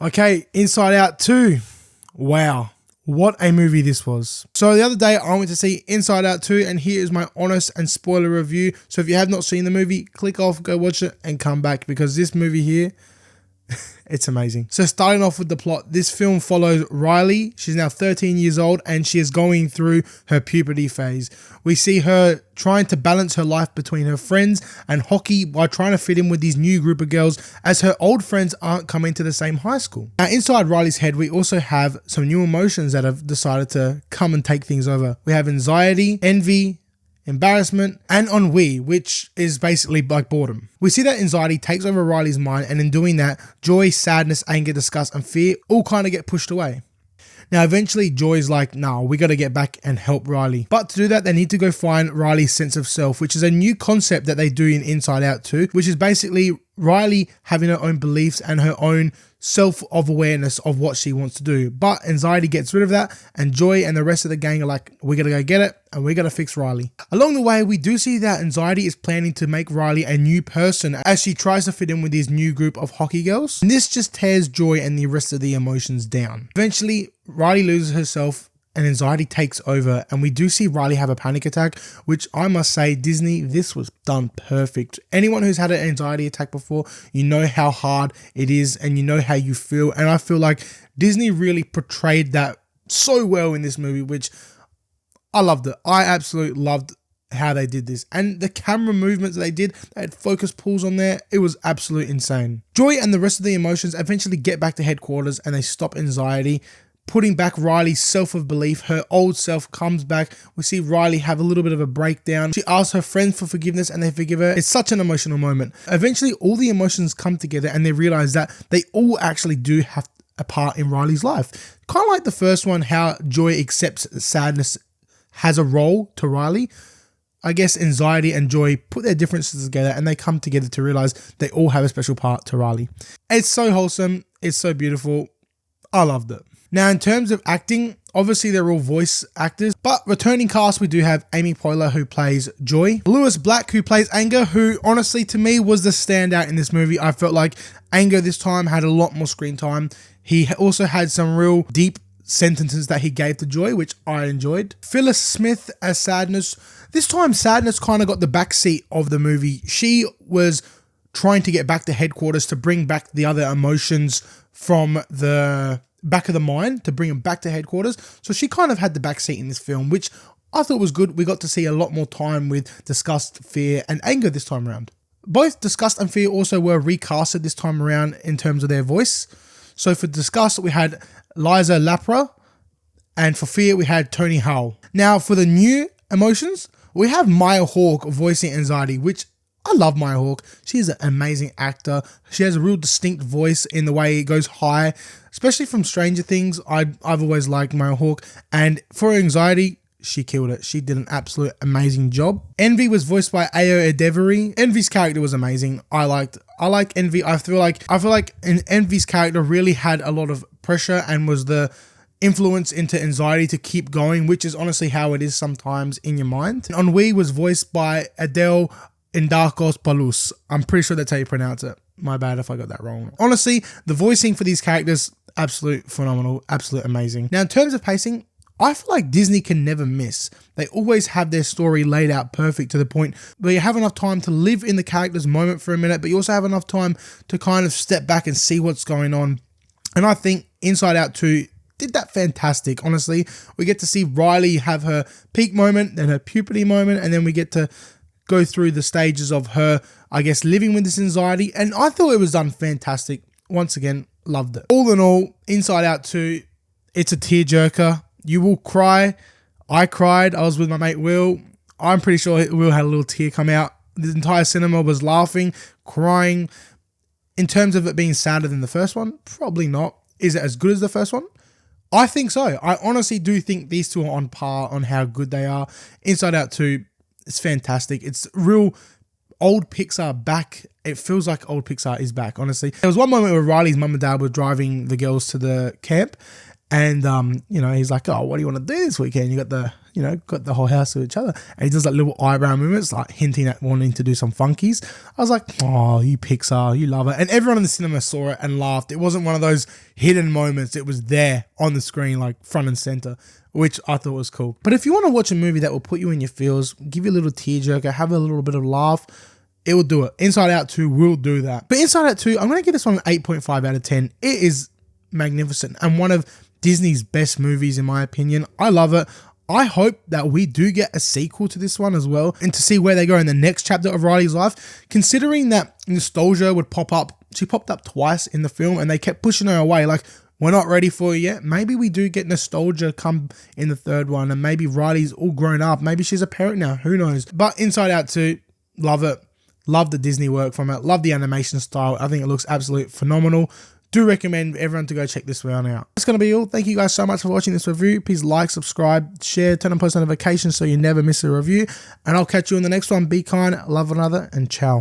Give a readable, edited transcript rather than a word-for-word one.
Okay, Inside Out 2. Wow, what a movie this was. So the other day I went to see Inside Out 2 and here is my honest and spoiler review. So if you have not seen the movie, click off, go watch it and come back because this movie here, it's amazing. So starting off with the plot, this film follows Riley. She's now 13 years old and she is going through her puberty phase. We see her trying to balance her life between her friends and hockey while trying to fit in with these new group of girls as her old friends aren't coming to the same high school. Now inside Riley's head, we also have some new emotions that have decided to come and take things over. We have anxiety, envy, embarrassment, and ennui, which is basically like boredom. We see that anxiety takes over Riley's mind, and in doing that, joy, sadness, anger, disgust, and fear all kind of get pushed away. Now, eventually, Joy's like, nah, we got to get back and help Riley. But to do that, they need to go find Riley's sense of self, which is a new concept that they do in Inside Out 2, which is basically Riley having her own beliefs and her own self-awareness of what she wants to do. But anxiety gets rid of that, and Joy and the rest of the gang are like, we got to go get it, and we got to fix Riley. Along the way, we do see that anxiety is planning to make Riley a new person as she tries to fit in with this new group of hockey girls. And this just tears Joy and the rest of the emotions down. Eventually, Riley loses herself and anxiety takes over, and we do see Riley have a panic attack, which I must say, Disney, this was done perfect. Anyone who's had an anxiety attack before, you know how hard it is and you know how you feel, and I feel like Disney really portrayed that so well in this movie, which I loved it. I absolutely loved how they did this, and the camera movements they did, they had focus pulls on there, it was absolutely insane. Joy and the rest of the emotions eventually get back to headquarters and they stop anxiety, putting back Riley's self-belief. Her old self comes back. We see Riley have a little bit of a breakdown. She asks her friends for forgiveness and they forgive her. It's such an emotional moment. Eventually, all the emotions come together and they realize that they all actually do have a part in Riley's life. Kind of like the first one, how Joy accepts sadness has a role to Riley. I guess anxiety and joy put their differences together and they come together to realize they all have a special part to Riley. It's so wholesome. It's so beautiful. I loved it. Now, in terms of acting, obviously they're all voice actors, but returning cast, we do have Amy Poehler, who plays Joy, Lewis Black, who plays Anger, who honestly to me was the standout in this movie. I felt like Anger this time had a lot more screen time. He also had some real deep sentences that he gave to Joy, which I enjoyed. Phyllis Smith as Sadness. This time Sadness kind of got the backseat of the movie. She was trying to get back to headquarters to bring back the other emotions from the back of the mind, to bring them back to headquarters. So she kind of had the backseat in this film, which I thought was good. We got to see a lot more time with Disgust, Fear, and Anger this time around. Both Disgust and Fear also were recasted this time around in terms of their voice. So for Disgust, we had Liza Lapra, and for Fear, we had Tony Howell. Now for the new emotions, we have Maya Hawke voicing anxiety, which I love Maya Hawke. She's an amazing actor. She has a real distinct voice in the way it goes high, especially from Stranger Things. I've always liked Maya Hawke, and for anxiety, she killed it. She did an absolute amazing job. Envy was voiced by Ayo Edebiri. Envy's character was amazing. I like Envy. I feel like Envy's character really had a lot of pressure and was the influence into anxiety to keep going, which is honestly how it is sometimes in your mind. Ennui was voiced by Adele Indarkos Palus. I'm pretty sure that's how you pronounce it. My bad if I got that wrong. Honestly, the voicing for these characters, absolute phenomenal, absolute amazing. Now, in terms of pacing, I feel like Disney can never miss. They always have their story laid out perfect to the point where you have enough time to live in the character's moment for a minute, but you also have enough time to kind of step back and see what's going on. And I think Inside Out 2 did that fantastic, honestly. We get to see Riley have her peak moment, then her puberty moment, and then we get to go through the stages of her, I guess, living with this anxiety. And I thought it was done fantastic. Once again, loved it. All in all, Inside Out 2, it's a tearjerker. You will cry. I cried. I was with my mate Will. I'm pretty sure Will had a little tear come out. The entire cinema was laughing, crying. In terms of it being sadder than the first one, probably not. Is it as good as the first one? I think so. I honestly do think these two are on par on how good they are. Inside Out 2, it's fantastic. It's real old Pixar back. It feels like old Pixar is back, honestly. There was one moment where Riley's mum and dad were driving the girls to the camp, And he's like, oh, what do you want to do this weekend? You got the whole house to each other. And he does like little eyebrow movements, like hinting at wanting to do some funkies. I was like, oh, you Pixar, you love it. And everyone in the cinema saw it and laughed. It wasn't one of those hidden moments. It was there on the screen, like front and center, which I thought was cool. But if you want to watch a movie that will put you in your feels, give you a little tearjerker, have a little bit of laugh, it will do it. Inside Out 2 will do that. But Inside Out 2, I'm going to give this one an 8.5 out of 10. It is magnificent and one of Disney's best movies in my opinion. I love it. I hope that we do get a sequel to this one as well, and to see where they go in the next chapter of Riley's life, considering that nostalgia would pop up. She popped up twice in the film and they kept pushing her away, like, we're not ready for you yet. Maybe we do get nostalgia come in the third one, and maybe Riley's all grown up. Maybe she's a parent now, who knows. But Inside Out 2, love it. Love the Disney work from it. Love the animation style. I think it looks absolutely phenomenal. Do recommend everyone to go check this one out. That's going to be all. Thank you guys so much for watching this review. Please like, subscribe, share, turn on post notifications so you never miss a review. And I'll catch you in the next one. Be kind, love one another, and ciao.